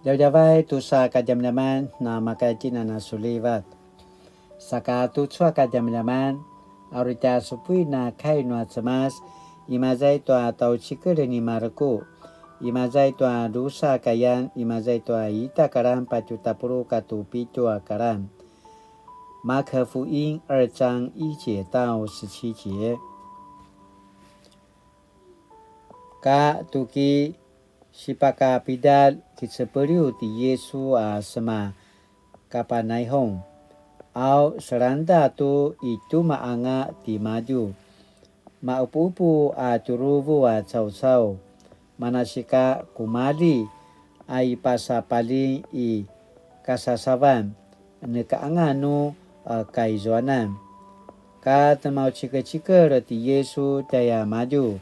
Jauh-jauh tu sa kajam-jaman na makajina na sulivat. Saka tu chua kajam-jaman aurita supui na kai no semas imazai tua tau chikere ni marku. Imazai tua dusa kayan imazai tua ita karam pacuta puru katu pitu akaram. 马可福音2章1节到17节。Ka tuki sipaka pidal kiseperiu ti Yesu sema kapanai hong. Au seranda tu itu maanga ti maju. Ma upu-upu turuvu cau-cau. Manasika kumali ai pasa paling I kasasaban. Nekaanganu kaizuanan. Ka temau cika-cika reti Yesu daya maju.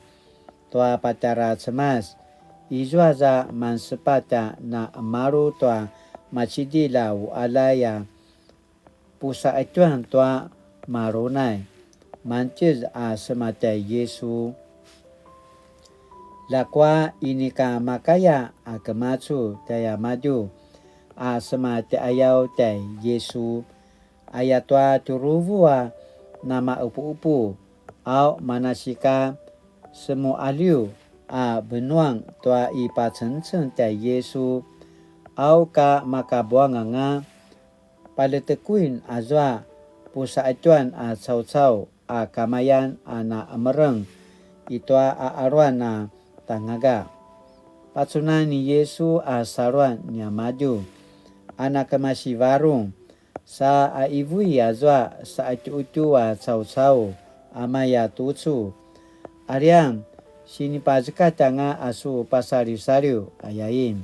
Tua pacara cemas. Izuaza mansepata na maru tua macidila alaya. Pusa ituan tua marunai. Manciz semata Yesu. Lakwa ini ka makaya kemacu daya maju. Semata ayau tay Yesu. Ayatwa turuvua nama upu-upu au manasika semu aliu benuang tua ipa cenceng tay Yesu au ka makabuanganga paletekuin azwa pusa atuan cau-cau kamayan na mereng itwa arwan tangaga patsunan ni Yesu saruan nya maju anak masih warung sa ivui azwa sa utu cau-cau amaya tucu ariam sini pazka tanga asu pasari-sariu ayain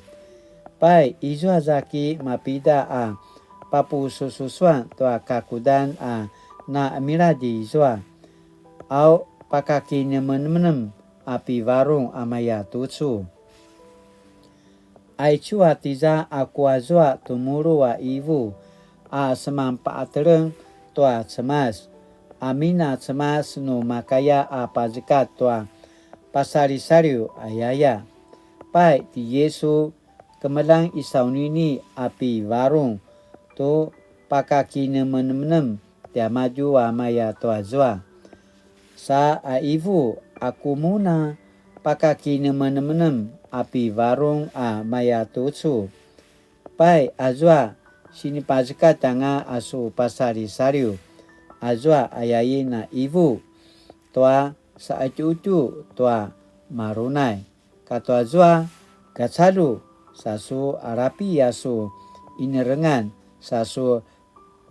pai izwa zaki mapida papu sususuan tua kakudan na miradi izwa au pakaki nemen-menem api warung amaya tucu aicu atiza aku azwa tumuru ivu semampa atereng tua cemas. Amina cemas no makaya pazikat tua pasari-sariu ayaya. Pai ti Yesu kemelang isaunini api warung tu pakaki nemen-menem tia maju maya tua zwa. Sa ivu aku muna pakaki nemen-menem api warung maya tucu. Pai azwa sini pazika tanga asu pasari-sariu azwa ayayi na ivu toa saacucu toa marunai kato azwa gacalu sasu arapi asu inerengan sasu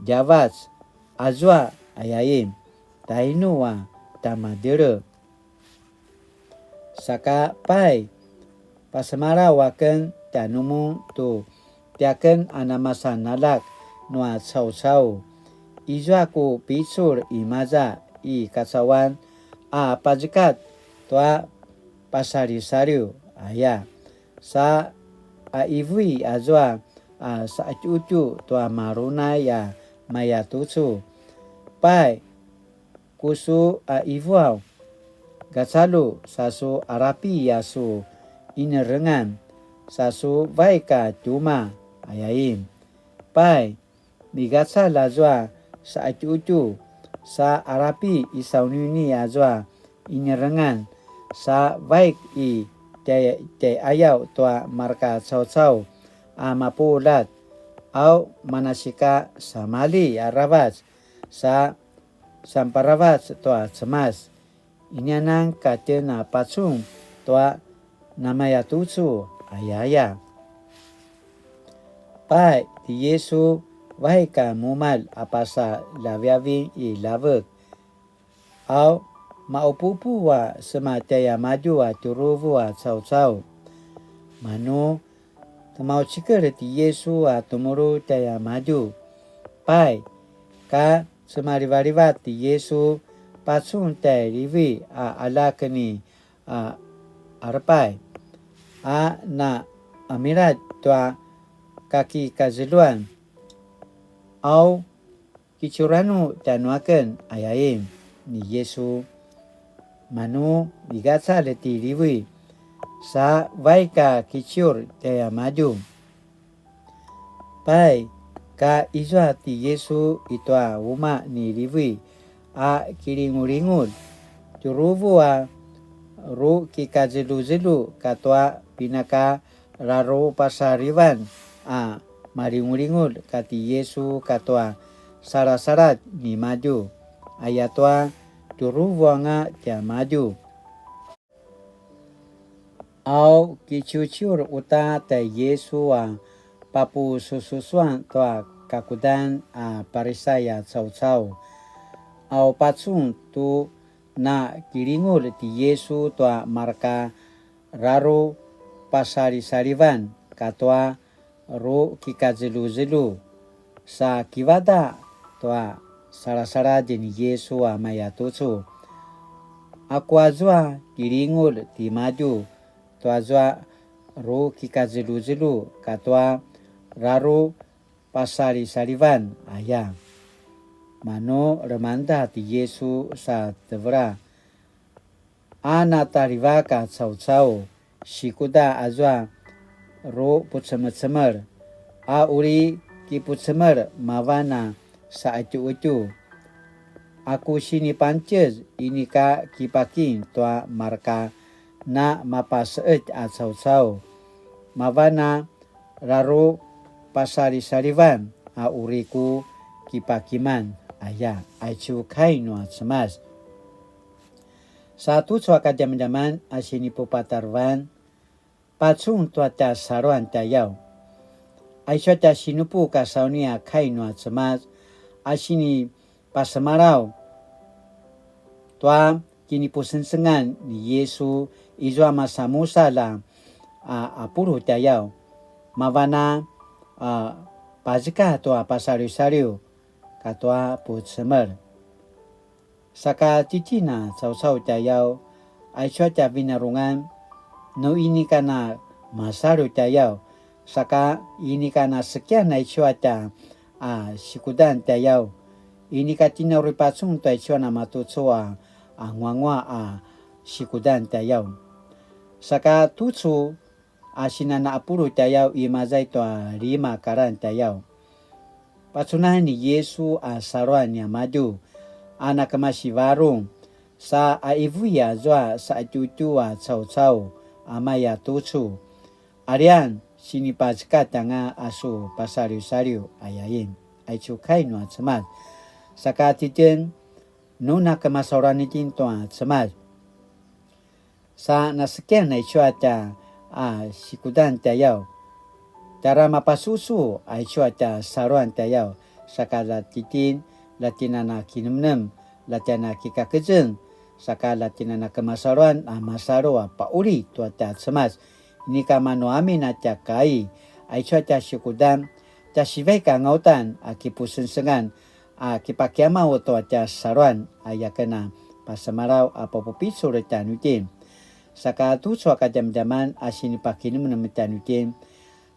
javas azwa ayayi tainu tamadere saka pai pasemara waken tanumu tu tiaken anamasan nalak noa cau-cau. Izwa ku pisur imaza kasawan pazikat tua pasari-sariu aya. Sa ivui azwa sa cucu tua maruna maya tucu. Pai kusu ivuau gasalu sasu arapi yasu inerengan sasu baika cuma ayain pai migasa lazwa sa cucu sa arapi isaunini azwa inerengan sa baik te ayau tua marka cau-cau mapulat au manasika samali arabas sa samparabas tua cemas ini anang katena pacung tua namaya tucu ayaya. Pai ti Yesu waika mumal apasa laviavi lavek au maupupu semataya maju turuvu cau-cau manu temau cikere ti Yesu tumuru taya maju pai ka semariva ti Yesu pasun tay rivi alakeni arpai na amirat tua kaki kazeluan au kicuranu tanuaken ayaim ni Yesu manu bigatsa leti riwi sa vaika kicur taya maju pai ka izwa ti Yesu itwa uma ni liwi a kiringuringul turuvu a ru kika zilu katwa pinaka raro pasarivan a maringul kati Yesu katwa sara-sarat ni maju ayatwa turuvu nga tia maju au kicucur uta te Yesu a papu sususuan toa kakudan a parisaya cau-cau au pacung tu na kiringul ti Yesu toa marka raro pasari-sarivan katwa ro kika zilu sa kivada toa sara-sara jeni Yesu a maya tucu aku azwa kiringul ti maju toa azwa ro kika zilu katwa raro pasari-sarivan aya mano remanda ti Yesu sa tevra ana tariva ka cau-cau shikuda azwa ro putsemer a uri ki putsemer mavana sa acu-acu aku sini pances ini ka kipaking toa marka na mapaseet a cau-cau mavana raro pasari-sarivan a uriku kipakiman aya acu kai no semas satu cuaka jam-jaman asini pupatarvan pacung tuata saruan tayau aisha ta sinupu kasaunia kai no semas asini pasemarau tua kini pusensengan ni Yesu izwa masamusa la apuru tayau mavana pazika toa pasariu-sariu katwa putsemer saka titina cau-cau tayau aiswa ta binarungan no ini kana masaru tayau saka ini kana sekian aiswa ta sikudan tayau ini katina ripacung ta aiswa na matucoa ngwa sikudan tayau saka tucu asinana apuru tayau imazai toa 5 karan tayau pacunahan ni Yesu saruan ya maju anak masivarung sa aivuya zwa sa cucu cau-cau amaya tucu arian sini pazka tanga asu pasariu-sariu ayain aicu kai no cemas saka titen nuna kemasoran itin toa cemas sa nasekian na icuata sikudan tayau cara mapasusu aicuata saruan tayau sakala titin latinana kinumnem latana kika kejeng saka latinana kemasaruan masarua pauri tuata semas ini kamano amin acakai aicuata sikudan tasivai ka ngautan akipusensengan kipakiama tuata saruan ayakena pasamarau apopopiso retanutin saka tu suaka jam-jaman asini pakini menemutan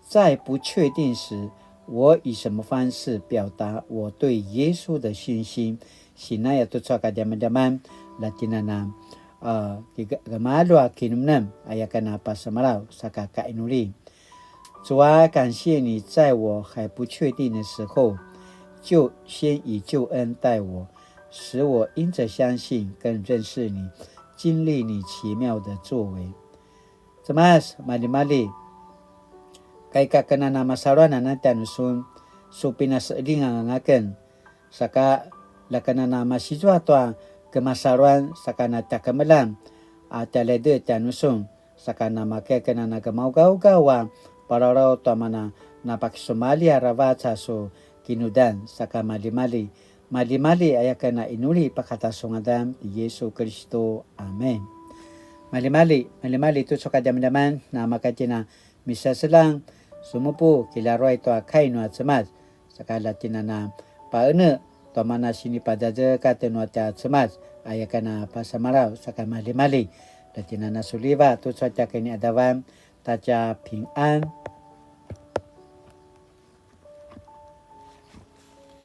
在不确定时，我以什么方式表达我对耶稣的信心？是那样都做个jaman-jaman latinana gamalua kinumnam ayakana pasamarau saka kainuli。主啊，感谢你在我还不确定的时候，就先以救恩待我，使我因着相信更认识你，经历你奇妙的作为。Temas, mali-mali. Kay kakana na masaruan na tanusun supinas lingang ngaken saka lakana na masijwa toa kemasaruan saka na takamalan atalede tanusun saka na makekana na gamau-gau-gawa pararo toa mana napakisumali arawaca so kinudan saka mali-mali ayakana inuli pakatasungadam di Yesu Kristo. Amen. Mali-mali itu suka jam-jaman na makatina misa selang sumupu kilaroy to kai no atsemat sakala tinana paene to mana sini padaje kateno ta atsemat ayakana pasamarau saka mali-mali latinana suliva tu saja kini adawan taca ping'an